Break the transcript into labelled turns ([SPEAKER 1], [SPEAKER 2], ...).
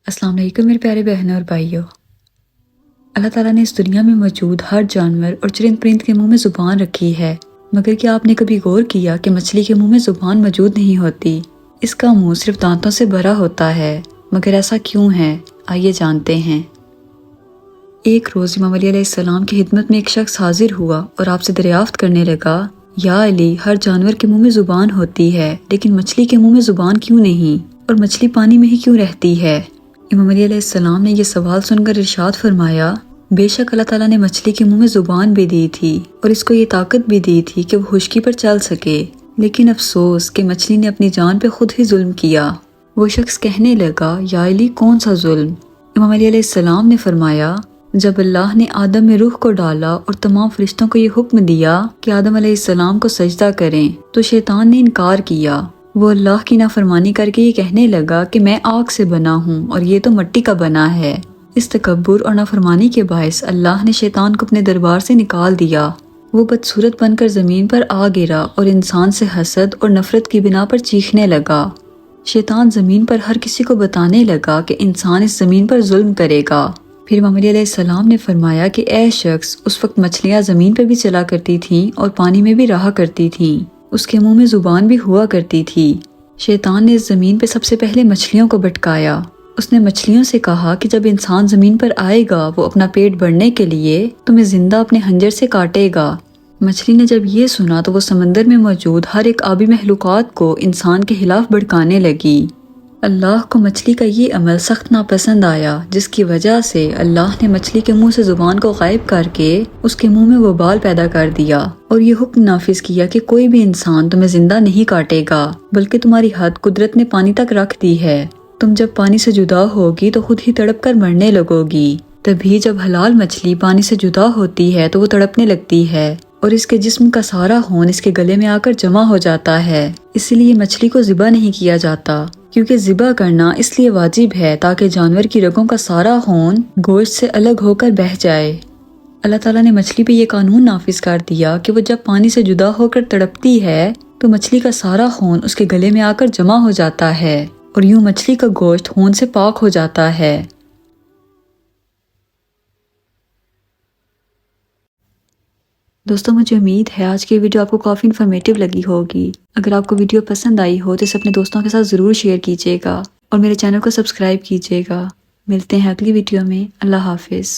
[SPEAKER 1] السلام علیکم میرے پیارے بہنوں اور بھائیوں۔ اللہ تعالیٰ نے اس دنیا میں موجود ہر جانور اور چرند پرند کے منہ میں زبان رکھی ہے، مگر کیا آپ نے کبھی غور کیا کہ مچھلی کے منہ میں زبان موجود نہیں ہوتی؟ اس کا منہ صرف دانتوں سے بھرا ہوتا ہے، مگر ایسا کیوں ہے؟ آئیے جانتے ہیں۔ ایک روز امام علیہ السلام کی خدمت میں ایک شخص حاضر ہوا اور آپ سے دریافت کرنے لگا، یا علی، ہر جانور کے منہ میں زبان ہوتی ہے لیکن مچھلی کے منہ میں زبان کیوں نہیں، اور مچھلی پانی میں ہی کیوں رہتی ہے؟ امام علیہ السلام نے یہ سوال سن کر ارشاد فرمایا، بے شک اللہ تعالیٰ نے مچھلی کے منہ میں زبان بھی دی تھی اور اس کو یہ طاقت بھی دی تھی کہ وہ خشکی پر چل سکے، لیکن افسوس کہ مچھلی نے اپنی جان پہ خود ہی ظلم کیا۔ وہ شخص کہنے لگا، یا علی، کون سا ظلم؟ امام علیہ السلام نے فرمایا، جب اللہ نے آدم میں روح کو ڈالا اور تمام فرشتوں کو یہ حکم دیا کہ آدم علیہ السلام کو سجدہ کریں تو شیطان نے انکار کیا۔ وہ اللہ کی نافرمانی کر کے یہ کہنے لگا کہ میں آگ سے بنا ہوں اور یہ تو مٹی کا بنا ہے۔ اس تکبر اور نافرمانی کے باعث اللہ نے شیطان کو اپنے دربار سے نکال دیا۔ وہ بدصورت بن کر زمین پر آ گرا اور انسان سے حسد اور نفرت کی بنا پر چیخنے لگا۔ شیطان زمین پر ہر کسی کو بتانے لگا کہ انسان اس زمین پر ظلم کرے گا۔ پھر امام علیہ السلام نے فرمایا کہ اے شخص، اس وقت مچھلیاں زمین پر بھی چلا کرتی تھیں اور پانی میں بھی رہا کرتی تھیں، اس کے منہ میں زبان بھی ہوا کرتی تھی۔ شیطان نے اس زمین پہ سب سے پہلے مچھلیوں کو بھٹکایا۔ اس نے مچھلیوں سے کہا کہ جب انسان زمین پر آئے گا وہ اپنا پیٹ بھرنے کے لیے تمہیں زندہ اپنے خنجر سے کاٹے گا۔ مچھلی نے جب یہ سنا تو وہ سمندر میں موجود ہر ایک آبی مخلوقات کو انسان کے خلاف بھڑکانے لگی۔ اللہ کو مچھلی کا یہ عمل سخت ناپسند آیا، جس کی وجہ سے اللہ نے مچھلی کے منہ سے زبان کو غائب کر کے اس کے منہ میں وبال پیدا کر دیا اور یہ حکم نافذ کیا کہ کوئی بھی انسان تمہیں زندہ نہیں کاٹے گا، بلکہ تمہاری حد قدرت نے پانی تک رکھ دی ہے۔ تم جب پانی سے جدا ہوگی تو خود ہی تڑپ کر مرنے لگو گی۔ تبھی جب حلال مچھلی پانی سے جدا ہوتی ہے تو وہ تڑپنے لگتی ہے اور اس کے جسم کا سارا خون اس کے گلے میں آ کر جمع ہو جاتا ہے۔ اس لیے مچھلی کو ذبح نہیں کیا جاتا، کیونکہ ذبح کرنا اس لیے واجب ہے تاکہ جانور کی رگوں کا سارا خون گوشت سے الگ ہو کر بہہ جائے۔ اللہ تعالیٰ نے مچھلی پہ یہ قانون نافذ کر دیا کہ وہ جب پانی سے جدا ہو کر تڑپتی ہے تو مچھلی کا سارا خون اس کے گلے میں آ کر جمع ہو جاتا ہے اور یوں مچھلی کا گوشت خون سے پاک ہو جاتا ہے۔ دوستوں، مجھے امید ہے آج کی ویڈیو آپ کو کافی انفارمیٹیو لگی ہوگی۔ اگر آپ کو ویڈیو پسند آئی ہو تو اسے اپنے دوستوں کے ساتھ ضرور شیئر کیجیے گا اور میرے چینل کو سبسکرائب کیجیے گا۔ ملتے ہیں اگلی ویڈیو میں۔ اللہ حافظ۔